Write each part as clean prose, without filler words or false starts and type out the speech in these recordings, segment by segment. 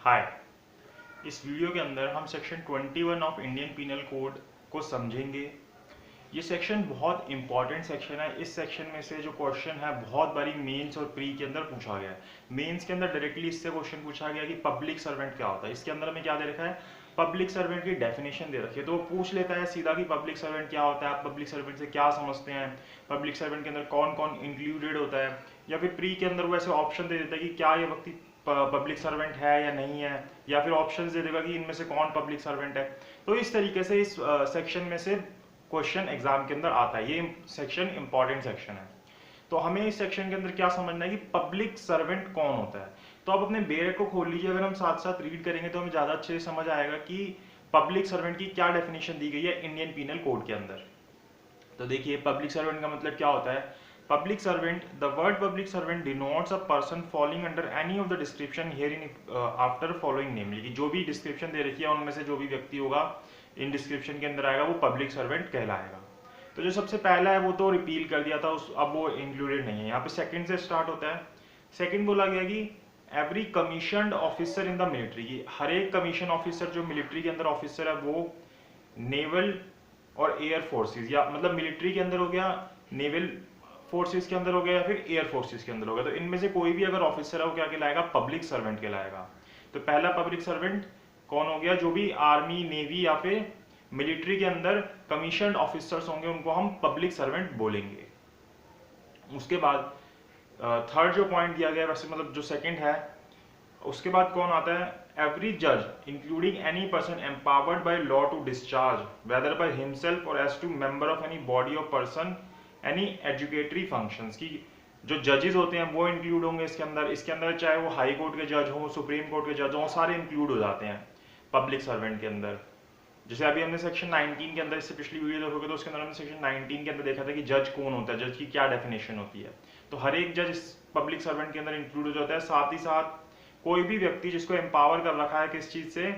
हाय। इस वीडियो के अंदर हम section 21 of Indian penal code को समझेंगे। ये सेक्शन बहुत इंपॉर्टेंट सेक्शन है। इस सेक्शन में से जो क्वेश्चन है बहुत बारी मेंस और प्री के अंदर पूछा गया है। मेंस के अंदर डायरेक्टली इससे क्वेश्चन पूछा गया कि पब्लिक सर्वेंट क्या होता है। इसके अंदर हमें क्या दे रखा है, पब्लिक सर्वेंट की डेफिनेशन दे रखी है। तो वो पूछ लेता है सीधा कि पब्लिक सर्वेंट क्या होता है, आप पब्लिक सर्वेंट से क्या समझते हैं, पब्लिक सर्वेंट के अंदर कौन कौन इंक्लूडेड होता है। या फिर प्री के अंदर वो ऐसे ऑप्शन दे देता है कि क्या ये व्यक्ति पब्लिक सर्वेंट है या नहीं है, या फिर ऑप्शंस दे देगा कि इनमें से कौन पब्लिक सर्वेंट है। तो इस तरीके से इस सेक्शन में से क्वेश्चन एग्जाम के अंदर आता है। ये सेक्शन इंपॉर्टेंट सेक्शन है। तो हमें इस सेक्शन के अंदर क्या समझना है कि पब्लिक सर्वेंट कौन होता है। तो आप अपने बेरक को खोल लीजिए, अगर हम साथ साथ रीड करेंगे तो हमें ज्यादा अच्छे से समझ आएगा कि पब्लिक सर्वेंट की क्या डेफिनेशन दी गई है इंडियन पीनल कोड के अंदर। तो देखिए, पब्लिक सर्वेंट का मतलब क्या होता है। Public servant, the word public servant denotes a person following under any of the description hereinafter following, namely कि जो भी डिस्क्रिप्शन दे रखी है उनमें से जो भी व्यक्ति होगा इन डिस्क्रिप्शन के अंदर आएगा वो पब्लिक सर्वेंट कहलाएगा। तो जो सबसे पहला है वो तो रिपील कर दिया था, उस अब वो इंक्लूडेड नहीं है। यहाँ पे सेकंड से स्टार्ट होता है। सेकंड बोला गया कि every commissioned officer in the military, की हर एक कमीशन ऑफिसर जो मिलिट्री के अंदर ऑफिसर है वो नेवल और एयर फोर्सेस, या मतलब मिलिट्री के अंदर हो गया, नेवल फोर्सेस के अंदर हो गया, या फिर एयर फोर्सेस के अंदर हो गया, तो इनमें से कोई भी अगर ऑफिसर है वो क्या कहलाएगा, पब्लिक सर्वेंट कहलाएगा। तो पहला पब्लिक सर्वेंट कौन हो गया, जो भी आर्मी, नेवी या फिर मिलिट्री के अंदर कमीशनड ऑफिसर्स होंगे उनको हम पब्लिक सर्वेंट बोलेंगे। उसके बाद थर्ड जो पॉइंट दिया गया, वैसे मतलब जो सेकंड है, उसके बाद कौन आता है, एवरी जज including any person empowered by law to discharge whether by himself और as to member of any body of person any educatory functions, की जो जजेस होते हैं वो इंक्लूड होंगे इसके अंदर। इसके अंदर चाहे वो हाई कोर्ट के जज हो, सुप्रीम कोर्ट के जज हो, सारे इंक्लूड हो जाते हैं पब्लिक सर्वेंट के अंदर। जैसे अभी हमने सेक्शन 19 के अंदर, इससे पिछली वीडियो देखोगे तो उसके अंदर हमने सेक्शन 19 के अंदर देखा था कि जज कौन होता है, जज की क्या डेफिनेशन होती है। तो हर एक जज इस पब्लिक सर्वेंट के अंदर इंक्लूड हो जाता है। साथ ही साथ कोई भी व्यक्ति जिसको एम्पावर कर रखा है किस चीज से,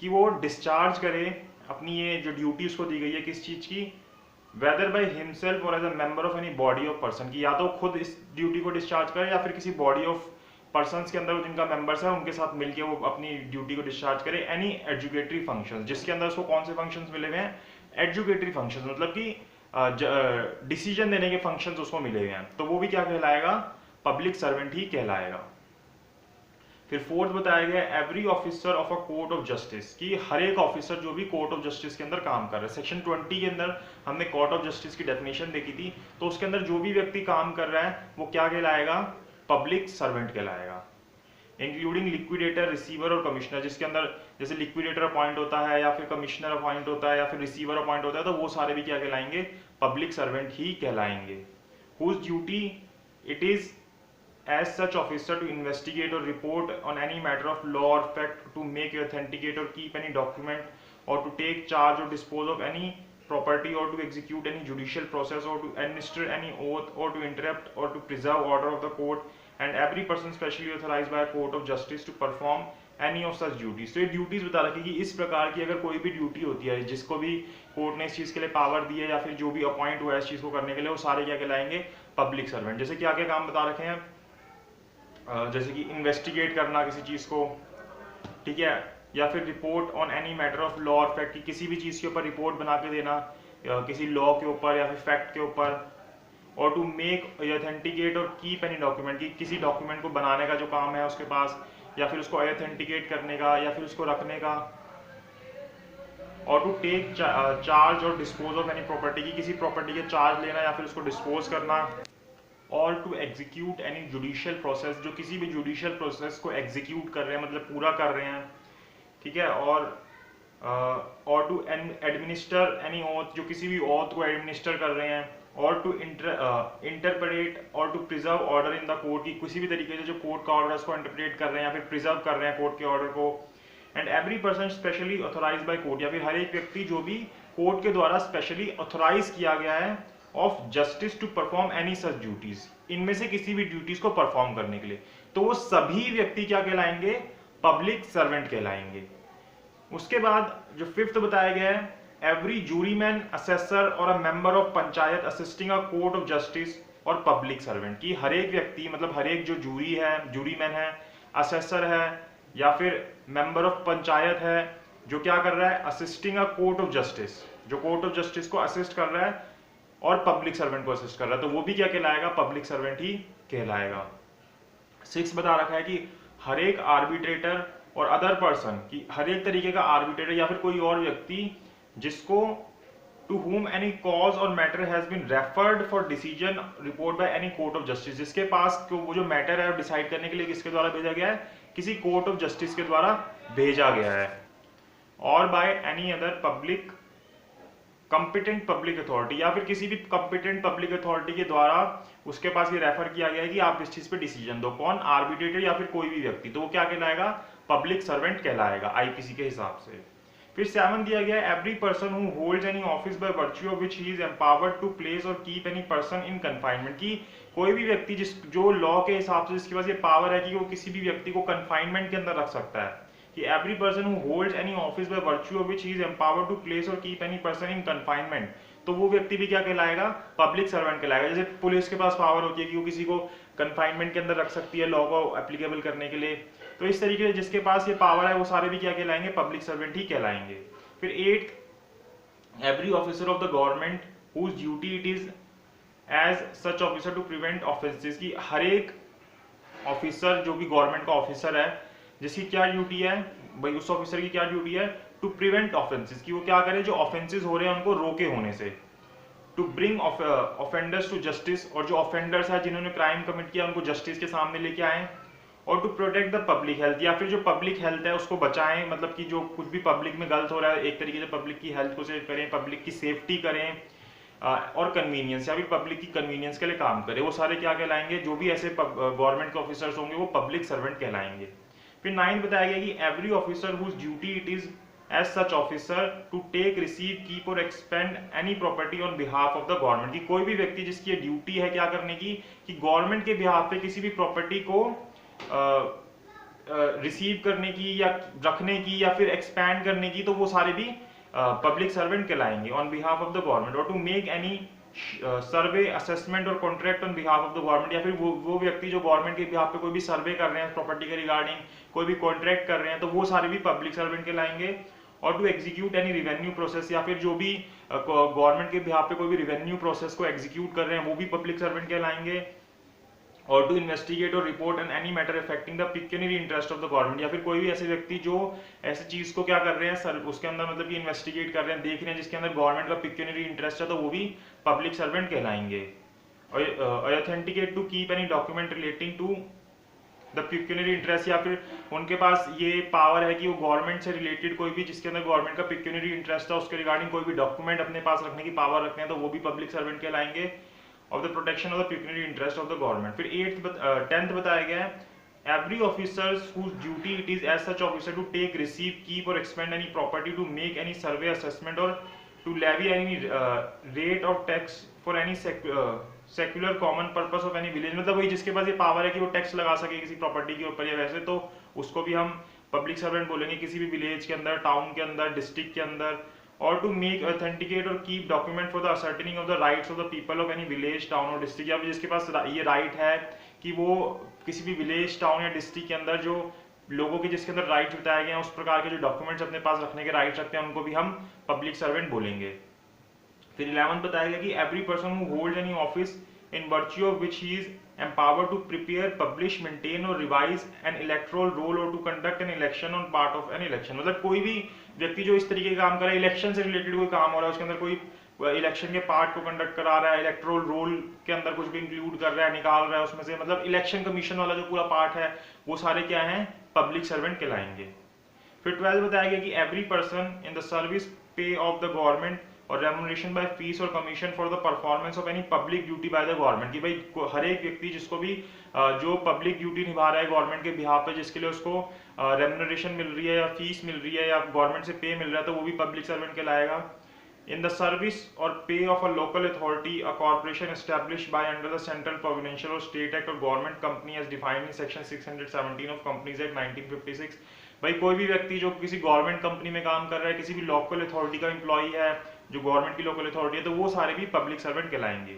कि वो डिस्चार्ज करे अपनी ये जो ड्यूटी उसको दी गई है किस चीज की, वेदर बाय हिमसेल्फ और as a member of any body of person, की या तो खुद इस ड्यूटी को डिस्चार्ज करे या फिर किसी बॉडी ऑफ पर्सन्स के अंदर जिनका मेंबर्स है उनके साथ मिलकर वो अपनी ड्यूटी को डिस्चार्ज करे। एनी एजुकेटरी फंक्शंस, जिसके अंदर उसको कौन से फंक्शंस मिले हुए हैं, एजुकेटरी फंक्शंस, मतलब कि डिसीजन देने के फंक्शंस उसको मिले हुए हैं, तो वो भी क्या कहलाएगा, पब्लिक सर्वेंट ही कहलाएगा। फिर फोर्थ बताया गया every officer of a court of justice, कि हर एक ऑफिसर जो भी कोर्ट ऑफ जस्टिस के अंदर काम कर रहा है। सेक्शन 20 के अंदर हमने कोर्ट ऑफ जस्टिस की डेफिनेशन देखी थी, तो उसके अंदर जो भी व्यक्ति काम कर रहा है वो क्या कहलाएगा, पब्लिक सर्वेंट कहलाएगा। इंक्लूडिंग लिक्विडेटर, रिसीवर और कमिश्नर, जिसके अंदर जैसे लिक्विडेटर अपॉइंट होता है या फिर कमिश्नर अपॉइंट होता है या फिर रिसीवर अपॉइंट होता है, तो वो सारे भी क्या कहलाएंगे, पब्लिक सर्वेंट ही कहलाएंगे। Whose duty it is as such officer to investigate or report on any matter of law or fact, to make, authenticate or keep any document, or to take charge or dispose of any property, or to execute any judicial process, or to administer any oath, or to interrupt or to preserve order of the court, and every person specially authorized by a court of justice to perform any of such duties। तो ये duties बता रखी कि इस प्रकार की अगर कोई भी ड्यूटी होती है जिसको भी कोर्ट ने इस चीज के लिए पावर दी है या फिर जो भी अपॉइंट हुआ है इस चीज को करने के लिए, वो सारे क्या कहलाएंगे, पब्लिक सर्वेंट। जैसे क्या क्या काम बता रखे हैं, जैसे कि इन्वेस्टिगेट करना किसी चीज को, ठीक है, या फिर report on any matter of law और फैक्ट, की किसी भी चीज के ऊपर रिपोर्ट बना के देना, किसी लॉ के ऊपर या फिर फैक्ट के ऊपर। और टू मेक, ऑथेंटिकेट और कीप एनी डॉक्यूमेंट, की किसी डॉक्यूमेंट को बनाने का जो काम है उसके पास, या फिर उसको ऑथेंटिकेट करने का या फिर उसको रखने का। और टू टेक चार्ज और डिस्पोज ऑफ एनी प्रॉपर्टी, की किसी प्रॉपर्टी के चार्ज लेना या फिर उसको डिस्पोज करना। और to execute any judicial process, जो किसी भी जुडिशियल प्रोसेस को एग्जीक्यूट कर रहे हैं, मतलब पूरा कर रहे हैं, ठीक है। और टू एडमिनिस्टर एनी ओथ, जो किसी भी ओथ को एडमिनिस्टर कर रहे हैं। और टू इंटरप्रेट और to preserve order in the court, की किसी भी तरीके से जो कोर्ट का ऑर्डर उसको इंटरप्रेट कर रहे हैं या फिर प्रिजर्व कर रहे हैं कोर्ट के ऑर्डर को। And every person specially authorise by court, या फिर हर एक व्यक्ति जो भी कोर्ट के द्वारा स्पेशली ऑथोराइज किया गया है of justice to perform any such duties, इनमें से किसी भी ड्यूटीज को परफॉर्म करने के लिए, तो वो सभी व्यक्ति क्या कहलाएंगे, पब्लिक सर्वेंट कहलाएंगे। उसके बाद जो फिफ्थ बताया गया है, एवरी जूरीमैन, असेसर और अ member of panchayat assisting a court of justice और पब्लिक सर्वेंट, की हर एक व्यक्ति, मतलब हर एक जो जूरी है, जूरीमैन है, असेसर है, या फिर मेंबर ऑफ पंचायत है जो क्या कर रहा है, assisting a court of justice, जो कोर्ट ऑफ जस्टिस को असिस्ट कर रहा है और पब्लिक सर्वेंट को असिस्ट कर रहा है, तो वो भी क्या कहलाएगा, पब्लिक सर्वेंट ही कहलाएगा। 6 बता रखा है कि हर एक आर्बिट्रेटर और अदर पर्सन की, हर एक तरीके का आर्बिट्रेटर या फिर कोई और व्यक्ति जिसको to whom any cause or matter has been referred for decision report by any court of justice, जिसके पास वो जो मैटर है डिसाइड करने के लिए किसके द्वारा भेजा गया है, किसी कोर्ट ऑफ जस्टिस के द्वारा भेजा गया है, और by any other public competent public authority, या फिर किसी भी कंपिटेंट पब्लिक अथॉरिटी के द्वारा उसके पास ये रेफर किया गया है कि आप इस चीज पे डिसीजन दो। कौन, आर्बिट्रेटर या फिर कोई भी व्यक्ति, तो वो क्या कहलाएगा, पब्लिक सर्वेंट कहलाएगा आईपीसी के हिसाब से। फिर 7 दिया गया है, every person who holds any office by virtue of which he is empowered to place और keep any person in confinement, की कोई भी व्यक्ति जो लॉ के हिसाब से जिसके पास ये पावर है कि वो किसी भी व्यक्ति को कन्फाइनमेंट के अंदर रख सकता है, कि every person who holds any office by virtue of which he is empowered to place और keep any person in confinement, तो वो व्यक्ति भी क्या कहलाएगा, पब्लिक सर्वेंट कहलाएगा। जैसे पुलिस के पास पावर होती है कि वो किसी को कन्फाइनमेंट के अंदर रख सकती है लॉ को एप्लीकेबल करने के लिए, तो इस तरीके से जिसके पास ये पावर है वो सारे भी क्या कहलाएंगे, पब्लिक सर्वेंट ही कहलाएंगे। फिर 8, every officer of the government whose duty it is as such officer to prevent offences, की हर एक ऑफिसर जो भी गवर्नमेंट का ऑफिसर है जिसकी क्या ड्यूटी है भाई, उस ऑफिसर की क्या ड्यूटी है, टू प्रिवेंट ऑफेंसेस, की वो क्या करे, जो ऑफेंसेस हो रहे हैं उनको रोके होने से, to bring offenders to justice, और जो ऑफेंडर्स है जिन्होंने क्राइम कमिट किया उनको जस्टिस के सामने लेके आए, और to protect the public health, या फिर जो पब्लिक हेल्थ है उसको बचाएं, मतलब कि जो कुछ भी पब्लिक में गलत हो रहा है एक तरीके से पब्लिक की हेल्थ को सेव करें, पब्लिक की सेफ्टी करें, और कन्वीनियंस या फिर पब्लिक की कन्वीनियंस के लिए काम करें, वो सारे क्या कहलाएंगे, जो भी ऐसे गवर्नमेंट के ऑफिसर्स होंगे वो पब्लिक सर्वेंट कहलाएंगे। फिर 9 बताया गया कि every officer whose duty it is as such officer to take, receive, keep और expend any property on behalf of the government, की कोई भी व्यक्ति जिसकी ड्यूटी है क्या करने की, कि गवर्नमेंट के बिहाफ पे किसी भी प्रॉपर्टी को रिसीव करने की या रखने की या फिर एक्सपैंड करने की, तो वो सारे भी पब्लिक सर्वेंट कहलाएंगे on behalf of the government, और to make any survey, assessment और contract on behalf of the government, या फिर वो व्यक्ति जो गवर्नमेंट के बिहाफ पे कोई भी सर्वे कर रहे हैं प्रॉपर्टी के रिगार्डिंग, कोई भी कॉन्ट्रैक्ट कर रहे हैं, तो वो सारे भी पब्लिक सर्वेंट कहलाएंगे। और to execute any revenue process, या फिर जो भी गवर्नमेंट के बिहाफ पे कोई भी रिवेन्यू प्रोसेस को एग्जीक्यूट कर रहे हैं वो भी पब्लिक सर्वेंट कहलाएंगे। और टू इन्वेस्टिगेट और report on any matter affecting the pecuniary interest of the government, या फिर कोई भी ऐसे व्यक्ति जो ऐसी चीज को क्या कर रहे हैं सर उसके अंदर मतलब कि इन्वेस्टिगेट कर रहे हैं, देख रहे हैं जिसके अंदर गवर्नमेंट का पिक्यूनियरी इंटरेस्ट है, तो वो भी पब्लिक सर्वेंट कहलाएंगे। और authenticate to keep any document relating to the pecuniary interest, या फिर उनके पास ये पावर है कि वो गवर्नमेंट से रिलेटेड कोई भी जिसके अंदर गवर्नमेंट का पिक्यूनियरी इंटरेस्ट है उसके रिगार्डिंग कोई भी डॉक्यूमेंट अपने पास रखने की पावर रखते हैं, तो वो भी पब्लिक सर्वेंट कहलाएंगे, of the protection of the pecuniary interest of the government. फिर 10th बताया गया है, every officers whose duty it is as such officer to take, receive, keep और expend any property, to make any survey, assessment और to levy any rate of tax for any secular common purpose of any village, मतलब वही जिसके पास ये power है कि वो tax लगा सके किसी प्रॉपर्टी के ऊपर या वैसे, तो उसको भी हम पब्लिक सर्वेंट बोलेंगे, किसी भी विलेज के अंदर, टाउन के अंदर, डिस्ट्रिक्ट के अंदर। और टू मेक, ऑथेंटिकेट और keep document for the ascertaining of the rights of the people of any village, town और डिस्ट्रिक्ट, या फिर जिसके पास ये राइट है कि वो किसी भी विलेज, टाउन या डिस्ट्रिक्ट के अंदर जो लोगों के जिसके अंदर राइट्स बताए गए हैं उस प्रकार के जो डॉक्यूमेंट्स अपने पास रखने के राइट्स रखते हैं उनको भी हम पब्लिक सर्वेंट बोलेंगे। फिर 11 बताया गया कि every person who holds any office in virtue of which he is empowered to prepare, publish, maintain or revise an electoral roll or to conduct an election on part of an election, मतलब कोई भी व्यक्ति जो इस तरीके का काम कर रहा है, इलेक्शन से रिलेटेड कोई काम हो रहा है उसके अंदर कोई इलेक्शन के पार्ट को कंडक्ट करा रहा है, इलेक्टोरल रोल के अंदर कुछ भी इंक्लूड कर रहा है, निकाल रहा है उसमें से, मतलब इलेक्शन कमीशन वाला जो पूरा पार्ट है वो सारे क्या हैं, पब्लिक सर्वेंट कहलाएंगे। फिर 12 बताया गया कि every person in the service पे ऑफ द गवर्नमेंट और रेम्युनरेशन बाय फीस और commission for the performance of any public duty bye the government, कि भाई हर एक व्यक्ति जिसको भी जो पब्लिक ड्यूटी निभा रहा है गवर्नमेंट के बिहाफ पे, जिसके लिए उसको रेम्युनरेशन मिल रही है या फीस मिल रही है या गवर्नमेंट से पे मिल रहा है, तो वो भी पब्लिक सर्वेंट कहलाएगा। इन द सर्विस और pay of a local authority, a corporation established by under the central providential और स्टेट एक्ट और government company as defined in section 617 of companies act 1956, भाई कोई भी व्यक्ति जो किसी गवर्नमेंट कंपनी में काम कर रहा है, किसी भी लोकल अथॉरिटी का एम्प्लॉई है जो गवर्नमेंट की लोकल अथॉरिटी है, तो वो सारे भी पब्लिक सर्वेंट कहलाएंगे।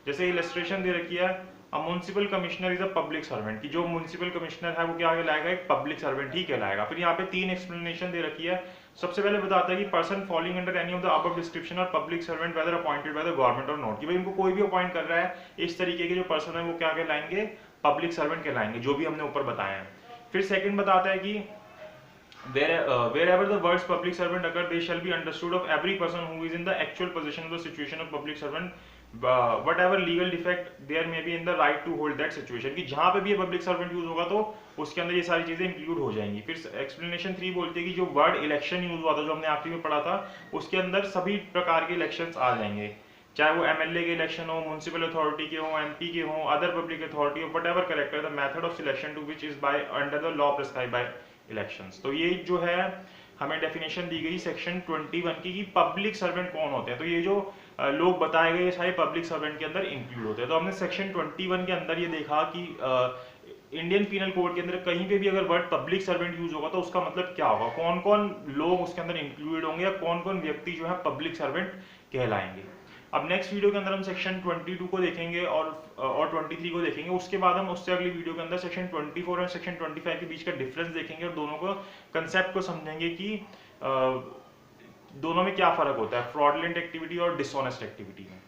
जैसे इलस्ट्रेशन दे रखी है, a municipal commissioner is a public servant, कि जो म्युनिसिपल कमिश्नर है वो क्या कहलाएगा, एक पब्लिक सर्वेंट ही कहलाएगा। फिर यहाँ पे 3 एक्सप्लेनेशन दे रखी है। सबसे पहले बताता है कि person following under any of the above description और public servant whether appointed by the government और नॉट, कि भाई उनको कोई भी अपॉइंट कर रहा है, इस तरीके के जो पर्सन है वो क्या कहलाएंगे, पब्लिक सर्वेंट कहलाएंगे, जो भी हमने ऊपर बताया है। फिर सेकंड बताता है कि wherever the words public servant occur, they shall be understood of every person who is in the actual position of the situation of public servant, whatever legal defect there may be in the right to hold that situation, कि जहां पे भी ये public servant use होगा तो उसके अंदर ये सारी चीजें इंक्लूड हो जाएंगी। फिर एक्सप्लेनेशन 3 बोलते हैं कि जो वर्ड इलेक्शन यूज हुआ था, जो हमने आखिरी में पढ़ा था, उसके अंदर सभी प्रकार के इलेक्शंस आ जाएंगे, चाहे वो एमएलए के इलेक्शन हो, म्युनिसिपल अथॉरिटी के हो, एमपी के हो, अदर पब्लिक अथॉरिटी हो, whatever character the method of selection to which is by under the law prescribe by elections. तो ये जो है हमें डेफिनेशन दी गई सेक्शन 21 की, कि पब्लिक सर्वेंट कौन होते हैं। तो ये जो लोग बताए गए, ये सारे पब्लिक सर्वेंट के अंदर इंक्लूड होते हैं। तो हमने सेक्शन 21 के अंदर ये देखा कि इंडियन पीनल कोड के अंदर कहीं पे भी अगर वर्ड पब्लिक सर्वेंट यूज होगा तो उसका मतलब क्या होगा, कौन कौन लोग उसके अंदर इंक्लूडेड होंगे, या कौन कौन व्यक्ति जो है पब्लिक सर्वेंट कहलाएंगे। अब नेक्स्ट वीडियो के अंदर हम सेक्शन 22 को देखेंगे और 23 को देखेंगे। उसके बाद हम उससे अगली वीडियो के अंदर सेक्शन 24 और सेक्शन 25 के बीच का डिफरेंस देखेंगे और दोनों को कंसेप्ट को समझेंगे कि दोनों में क्या फर्क होता है, फ्रॉडलेंट एक्टिविटी और डिसऑनेस्ट एक्टिविटी में।